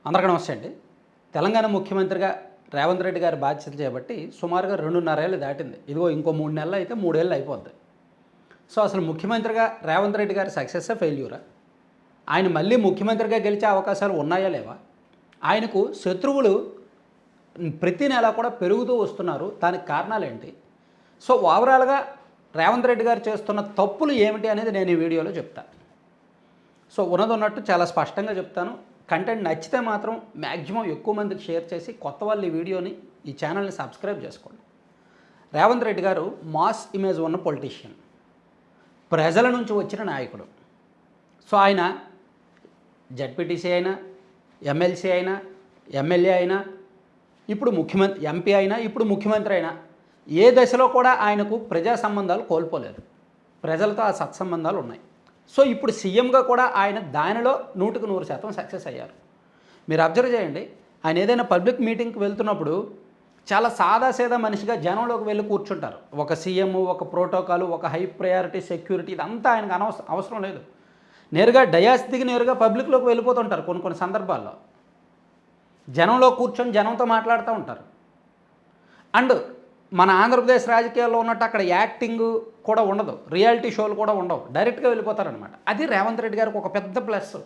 అందరికీ నమస్తే అండి. తెలంగాణ ముఖ్యమంత్రిగా రేవంత్ రెడ్డి గారి బాధ్యత చేపట్టి సుమారుగా 2.5 ఏళ్ళు దాటింది. ఇదిగో ఇంకో 3 నెలలు అయితే 3 ఏళ్ళు అయిపోద్ది. సో అసలు ముఖ్యమంత్రిగా రేవంత్ రెడ్డి గారి సక్సెస్సా ఫెయిల్యూరా? ఆయన మళ్ళీ ముఖ్యమంత్రిగా గెలిచే అవకాశాలు ఉన్నాయా లేవా? ఆయనకు శత్రువులు ప్రతి నెల కూడా పెరుగుతూ వస్తున్నారు. దానికి కారణాలేంటి? సో ఓవరాల్‌గా రేవంత్ రెడ్డి గారు చేస్తున్న తప్పులు ఏమిటి అనేది నేను ఈ వీడియోలో చెప్తా. సో ఉన్నదన్నట్టు చాలా స్పష్టంగా చెప్తాను. కంటెంట్ నచ్చితే మాత్రం మ్యాక్సిమం ఎక్కువ మందికి షేర్ చేసి కొత్త వాళ్ళు ఈ వీడియోని ఈ ఛానల్ని సబ్స్క్రైబ్ చేసుకోండి. రేవంత్ రెడ్డి గారు మాస్ ఇమేజ్ ఉన్న పొలిటీషియన్, ప్రజల నుంచి వచ్చిన నాయకుడు. సో ఆయన జడ్పీటీసీ అయినా, ఎమ్మెల్సీ అయినా, ఎమ్మెల్యే అయినా, ఇప్పుడు ముఖ్యమంత్రి, ఎంపీ అయినా, ఇప్పుడు ముఖ్యమంత్రి అయినా ఏ దశలో కూడా ఆయనకు ప్రజా సంబంధాలు కోల్పోలేదు. ప్రజలతో ఆ సత్సంబంధాలు ఉన్నాయి. సో ఇప్పుడు సీఎంగా కూడా ఆయన దానిలో 100% సక్సెస్ అయ్యారు. మీరు అబ్జర్వ్ చేయండి, ఆయన ఏదైనా పబ్లిక్ మీటింగ్కి వెళ్తున్నప్పుడు చాలా సాదాసీదా మనిషిగా జనంలోకి వెళ్ళి కూర్చుంటారు. ఒక సీఎం, ఒక ప్రోటోకాల్, ఒక హై ప్రయారిటీ సెక్యూరిటీ, ఇదంతా ఆయనకు అవసరం లేదు. నేరుగా డయాస్ దిగి నేరుగా పబ్లిక్లోకి వెళ్ళిపోతుంటారు. కొన్ని సందర్భాల్లో జనంలో కూర్చొని జనంతో మాట్లాడుతూ ఉంటారు. అండ్ మన ఆంధ్రప్రదేశ్ రాజకీయాల్లో ఉన్నట్టు అక్కడ యాక్టింగ్ కూడా ఉండదు, రియాలిటీ షోలు కూడా ఉండవు, డైరెక్ట్గా వెళ్ళిపోతారనమాట. అది రేవంత్ రెడ్డి గారికి ఒక పెద్ద ప్లస్.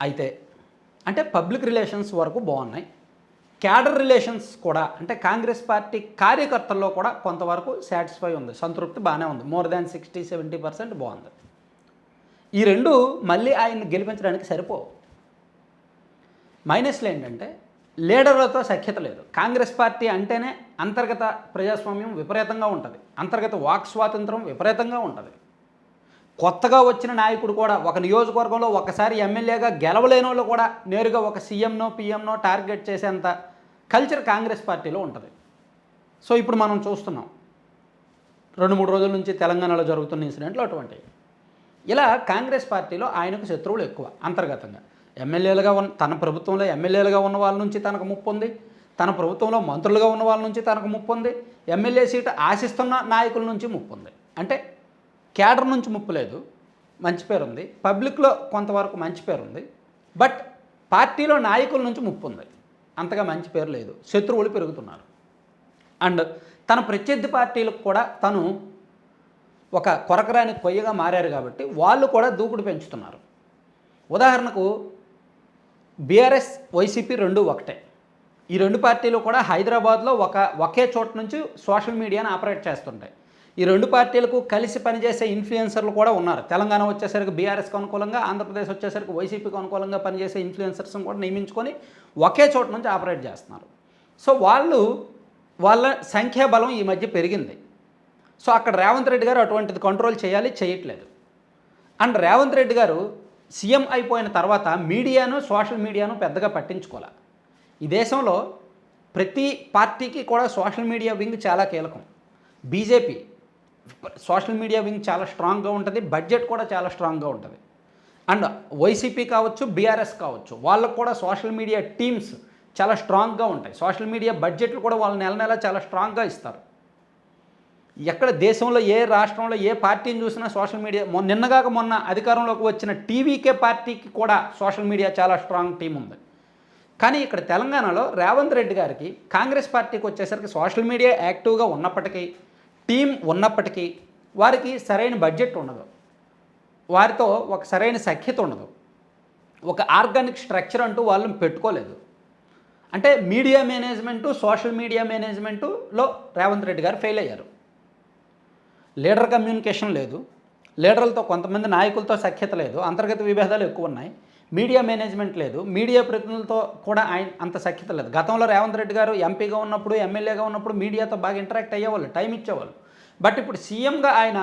అయితే అంటే పబ్లిక్ రిలేషన్స్ వరకు బాగున్నాయి. క్యాడర్ రిలేషన్స్ కూడా, అంటే కాంగ్రెస్ పార్టీ కార్యకర్తల్లో కూడా కొంతవరకు సాటిస్ఫై ఉంది, సంతృప్తి బాగానే ఉంది. మోర్ దాన్ 60-70% బాగుంది. ఈ రెండు మళ్ళీ ఆయన్ని గెలిపించడానికి సరిపోవు. మైనస్లు ఏంటంటే లీడర్లతో సఖ్యత లేదు. కాంగ్రెస్ పార్టీ అంటేనే అంతర్గత ప్రజాస్వామ్యం విపరీతంగా ఉంటుంది, అంతర్గత వాక్ స్వాతంత్రం విపరీతంగా ఉంటుంది. కొత్తగా వచ్చిన నాయకుడు కూడా ఒక నియోజకవర్గంలో ఒకసారి ఎమ్మెల్యేగా గెలవలేని వాళ్ళు కూడా నేరుగా ఒక సీఎంనో పిఎంనో టార్గెట్ చేసేంత కల్చర్ కాంగ్రెస్ పార్టీలో ఉంటుంది. సో ఇప్పుడు మనం చూస్తున్నాం 2-3 రోజుల నుంచి తెలంగాణలో జరుగుతున్న ఇన్సిడెంట్లు అటువంటివి. ఇలా కాంగ్రెస్ పార్టీలో ఆయనకు శత్రువులు ఎక్కువ. అంతర్గతంగా ఎమ్మెల్యేలుగా తన ప్రభుత్వంలో ఎమ్మెల్యేలుగా ఉన్న వాళ్ళ నుంచి తనకు ముప్పు ఉంది, తన ప్రభుత్వంలో మంత్రులుగా ఉన్న వాళ్ళ నుంచి తనకు ముప్పు ఉంది, ఎమ్మెల్యే సీటు ఆశిస్తున్న నాయకుల నుంచి ముప్పు ఉంది. అంటే క్యాడర్ నుంచి ముప్పు లేదు, మంచి పేరు ఉంది, పబ్లిక్లో కొంతవరకు మంచి పేరు ఉంది. బట్ పార్టీలో నాయకుల నుంచి ముప్పు ఉంది, అంతగా మంచి పేరు లేదు, శత్రువులు పెరుగుతున్నారు. అండ్ తన ప్రత్యర్థి పార్టీలకు కూడా తను ఒక కొరకరాని కొయ్యగా మారారు కాబట్టి వాళ్ళు కూడా దూకుడు పెంచుతున్నారు. ఉదాహరణకు బీఆర్ఎస్, వైసీపీ రెండు ఒకటే. ఈ రెండు పార్టీలు కూడా హైదరాబాద్లో ఒకే చోట నుంచి సోషల్ మీడియాను ఆపరేట్ చేస్తుంటాయి. ఈ రెండు పార్టీలకు కలిసి పనిచేసే ఇన్ఫ్లుయెన్సర్లు కూడా ఉన్నారు. తెలంగాణ వచ్చేసరికి బీఆర్ఎస్కి అనుకూలంగా, ఆంధ్రప్రదేశ్ వచ్చేసరికి వైసీపీకి అనుకూలంగా పనిచేసే ఇన్ఫ్లుయెన్సర్స్ని కూడా నియమించుకొని ఒకే చోట నుంచి ఆపరేట్ చేస్తున్నారు. సో వాళ్ళ సంఖ్యాబలం ఈ మధ్య పెరిగింది. సో అక్కడ రేవంత్ రెడ్డి గారు అటువంటిది కంట్రోల్ చేయాలి, చేయట్లేదు. అండ్ రేవంత్ రెడ్డి గారు సీఎం అయిపోయిన తర్వాత మీడియాను, సోషల్ మీడియాను పెద్దగా పట్టించుకోవాలి. ఈ దేశంలో ప్రతి పార్టీకి కూడా సోషల్ మీడియా వింగ్ చాలా కీలకం. బీజేపీ సోషల్ మీడియా వింగ్ చాలా స్ట్రాంగ్గా ఉంటుంది, బడ్జెట్ కూడా చాలా స్ట్రాంగ్గా ఉంటుంది. అండ్ వైసీపీ కావచ్చు, బీఆర్ఎస్ కావచ్చు, వాళ్ళకు కూడా సోషల్ మీడియా టీమ్స్ చాలా స్ట్రాంగ్గా ఉంటాయి. సోషల్ మీడియా బడ్జెట్లు కూడా వాళ్ళు నెల చాలా స్ట్రాంగ్గా ఇస్తారు. ఎక్కడ దేశంలో ఏ రాష్ట్రంలో ఏ పార్టీని చూసినా సోషల్ మీడియా, నిన్నగాక మొన్న అధికారంలోకి వచ్చిన టీవీకే పార్టీకి కూడా సోషల్ మీడియా చాలా స్ట్రాంగ్ టీం ఉంది. కానీ ఇక్కడ తెలంగాణలో రేవంత్ రెడ్డి గారికి కాంగ్రెస్ పార్టీకి వచ్చేసరికి సోషల్ మీడియా యాక్టివ్గా ఉన్నప్పటికీ, టీం ఉన్నప్పటికీ వారికి సరైన బడ్జెట్ ఉండదు, వారితో ఒక సరైన సఖ్యత ఉండదు, ఒక ఆర్గానిక్ స్ట్రక్చర్ అంటూ వాళ్ళని పెట్టుకోలేదు. అంటే మీడియా మేనేజ్మెంటు, సోషల్ మీడియా మేనేజ్మెంటులో రేవంత్ రెడ్డి గారు ఫెయిల్ అయ్యారు. లీడర్ కమ్యూనికేషన్ లేదు, లీడర్లతో కొంతమంది నాయకులతో సఖ్యత లేదు, అంతర్గత విభేదాలు ఎక్కువ ఉన్నాయి, మీడియా మేనేజ్మెంట్ లేదు, మీడియా ప్రతినిధులతో కూడా ఆయన అంత సఖ్యత లేదు. గతంలో రేవంత్ రెడ్డి గారు ఎంపీగా ఉన్నప్పుడు, ఎమ్మెల్యేగా ఉన్నప్పుడు మీడియాతో బాగా ఇంటరాక్ట్ అయ్యేవాళ్ళు, టైం ఇచ్చేవాళ్ళు. బట్ ఇప్పుడు సీఎంగా ఆయన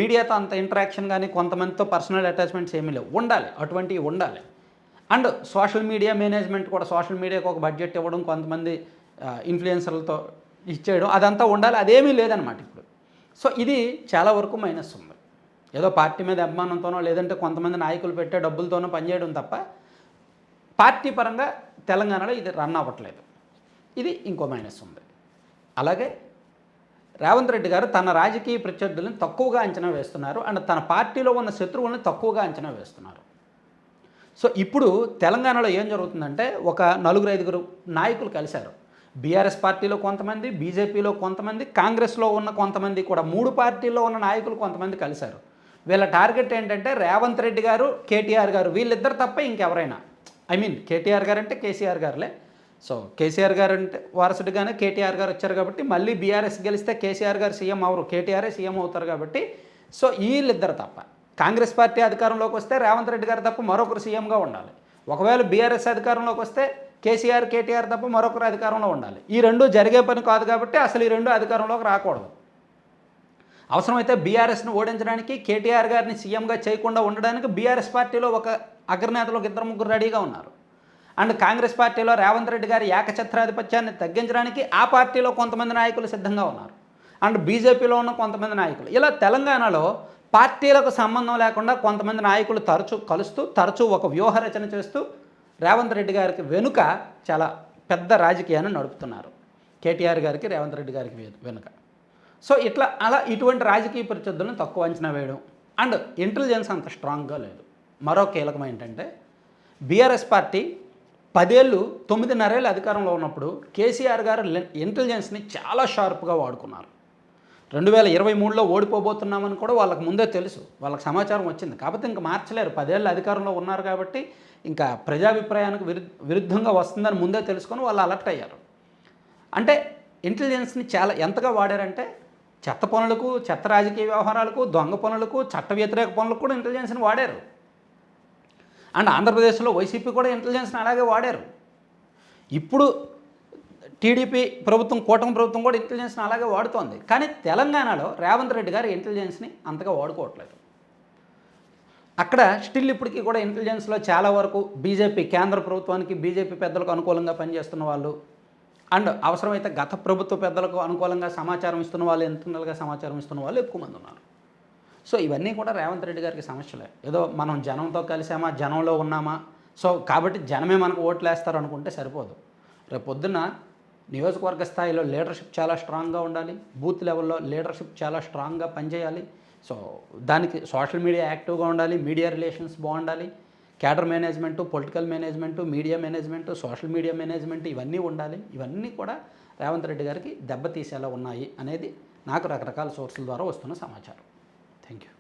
మీడియాతో అంత ఇంటరాక్షన్ కానీ, కొంతమందితో పర్సనల్ అటాచ్మెంట్స్ ఏమీ లేవు. ఉండాలి, అటువంటివి ఉండాలి. అండ్ సోషల్ మీడియా మేనేజ్మెంట్ కూడా, సోషల్ మీడియాకు ఒక బడ్జెట్ ఇవ్వడం, కొంతమంది ఇన్ఫ్లుయెన్సర్లతో ఇచ్చేయడం, అదంతా ఉండాలి. అదేమీ లేదనమాట ఇప్పుడు. సో ఇది చాలా వరకు మైనస్ ఉంది. ఏదో పార్టీ మీద అభిమానంతోనో లేదంటే కొంతమంది నాయకులు పెట్టే డబ్బులతోనో పనిచేయడం తప్ప పార్టీ పరంగా తెలంగాణలో ఇది రన్ అవ్వట్లేదు. ఇది ఇంకో మైనస్ ఉంది. అలాగే రేవంత్ రెడ్డి గారు తన రాజకీయ ప్రత్యర్థులను తక్కువగా అంచనా వేస్తున్నారు. అండ్ తన పార్టీలో ఉన్న శత్రువులను తక్కువగా అంచనా వేస్తున్నారు. సో ఇప్పుడు తెలంగాణలో ఏం జరుగుతుందంటే ఒక నలుగురు ఐదుగురు నాయకులు కలిశారు. బీఆర్ఎస్ పార్టీలో కొంతమంది, బీజేపీలో కొంతమంది, కాంగ్రెస్లో ఉన్న కొంతమంది కూడా 3 పార్టీల్లో ఉన్న నాయకులు కొంతమంది కలిశారు. వీళ్ళ టార్గెట్ ఏంటంటే రేవంత్ రెడ్డి గారు, కేటీఆర్ గారు వీళ్ళిద్దరు తప్ప ఇంకెవరైనా. ఐ మీన్ కేటీఆర్ గారు అంటే కేసీఆర్ గారులే. సో కేసీఆర్ గారు అంటే వారసుడిగానే కేటీఆర్ గారు వచ్చారు కాబట్టి మళ్ళీ బీఆర్ఎస్ గెలిస్తే కేసీఆర్ గారు సీఎం అవరు, కేటీఆరే సీఎం అవుతారు కాబట్టి సో వీళ్ళిద్దరు తప్ప. కాంగ్రెస్ పార్టీ అధికారంలోకి వస్తే రేవంత్ రెడ్డి గారు తప్ప మరొకరు సీఎంగా ఉండాలి. ఒకవేళ బీఆర్ఎస్ అధికారంలోకి వస్తే కేసీఆర్, కేటీఆర్ తప్ప మరొకరు అధికారంలో ఉండాలి. ఈ రెండు జరిగే పని కాదు కాబట్టి అసలు ఈ రెండు అధికారంలోకి రాకూడదు. అవసరమైతే బీఆర్ఎస్ను ఓడించడానికి, కేటీఆర్ గారిని సీఎంగా చేయకుండా ఉండడానికి బీఆర్ఎస్ పార్టీలో ఒక అగ్రనేతలకు 2-3 రెడీగా ఉన్నారు. అండ్ కాంగ్రెస్ పార్టీలో రేవంత్ రెడ్డి గారి ఏకఛత్రాధిపత్యాన్ని తగ్గించడానికి ఆ పార్టీలో కొంతమంది నాయకులు సిద్ధంగా ఉన్నారు. అండ్ బీజేపీలో ఉన్న కొంతమంది నాయకులు. ఇలా తెలంగాణలో పార్టీలకు సంబంధం లేకుండా కొంతమంది నాయకులు తరచూ కలుస్తూ, తరచూ ఒక వ్యూహరచన చేస్తూ రేవంత్ రెడ్డి గారికి వెనుక చాలా పెద్ద రాజకీయాన్ని నడుపుతున్నారు. కేటీఆర్ గారికి, రేవంత్ రెడ్డి గారికి వెనుక. సో అలా ఇటువంటి రాజకీయ ప్రత్యర్థులను తక్కువ అంచనా వేయడం. అండ్ ఇంటెలిజెన్స్ అంత స్ట్రాంగ్గా లేదు. మరో కీలకం ఏంటంటే బీఆర్ఎస్ పార్టీ 10 ఏళ్ళు 9.5 ఏళ్ళు అధికారంలో ఉన్నప్పుడు కేసీఆర్ గారు ఇంటెలిజెన్స్ని చాలా షార్ప్గా వాడుకున్నారు. 2023లో ఓడిపోబోతున్నామని కూడా వాళ్ళకి ముందే తెలుసు, వాళ్ళకి సమాచారం వచ్చింది. కాకపోతే ఇంకా మార్చలేరు, 10 ఏళ్ళు అధికారంలో ఉన్నారు కాబట్టి ఇంకా ప్రజాభిప్రాయానికి విరుద్ధంగా వస్తుందని ముందే తెలుసుకొని వాళ్ళు అలర్ట్ అయ్యారు. అంటే ఇంటెలిజెన్స్ని చాలా ఎంతగా వాడారంటే చెత్త పనులకు, చెత్త రాజకీయ వ్యవహారాలకు, దొంగ పనులకు, చట్ట వ్యతిరేక పనులకు కూడా ఇంటెలిజెన్స్ని వాడారు. అండ్ ఆంధ్రప్రదేశ్లో వైసీపీ కూడా ఇంటెలిజెన్స్ని అలాగే వాడారు. ఇప్పుడు టీడీపీ ప్రభుత్వం, కూటమి ప్రభుత్వం కూడా ఇంటెలిజెన్స్ని అలాగే వాడుతోంది. కానీ తెలంగాణలో రేవంత్ రెడ్డి గారు ఇంటెలిజెన్స్ని అంతగా వాడుకోవట్లేదు. అక్కడ స్టిల్ ఇప్పటికీ కూడా ఇంటెలిజెన్స్లో చాలా వరకు బీజేపీ, కేంద్ర ప్రభుత్వానికి, బీజేపీ పెద్దలకు అనుకూలంగా పనిచేస్తున్న వాళ్ళు, అండ్ అవసరమైతే గత ప్రభుత్వ పెద్దలకు అనుకూలంగా సమాచారం ఇస్తున్న వాళ్ళు, ఇంటర్నల్గా సమాచారం ఇస్తున్న వాళ్ళు ఎక్కువ మంది ఉన్నారు. సో ఇవన్నీ కూడా రేవంత్ రెడ్డి గారికి సమస్యలే. ఏదో మనం జనంతో కలిసామా, జనంలో ఉన్నామా, సో కాబట్టి జనమే మనకు ఓట్లు వేస్తారు అనుకుంటే సరిపోదు. రేపు పొద్దున్న నియోజకవర్గ స్థాయిలో లీడర్షిప్ చాలా స్ట్రాంగ్గా ఉండాలి. బూత్ లెవెల్లో లీడర్షిప్ చాలా స్ట్రాంగ్గా పనిచేయాలి. సో దానికి సోషల్ మీడియా యాక్టివ్గా ఉండాలి, మీడియా రిలేషన్స్ బాగుండాలి, cadre management, political management, media management, social media management ఇవన్నీ ఉండాలి. ఇవన్నీ కూడా రేవంత్ రెడ్డి గారికి దెబ్బతీసేలా ఉన్నాయి అనేది నాకు రకరకాల సోర్సుల ద్వారా వస్తున్న సమాచారం. Thank you.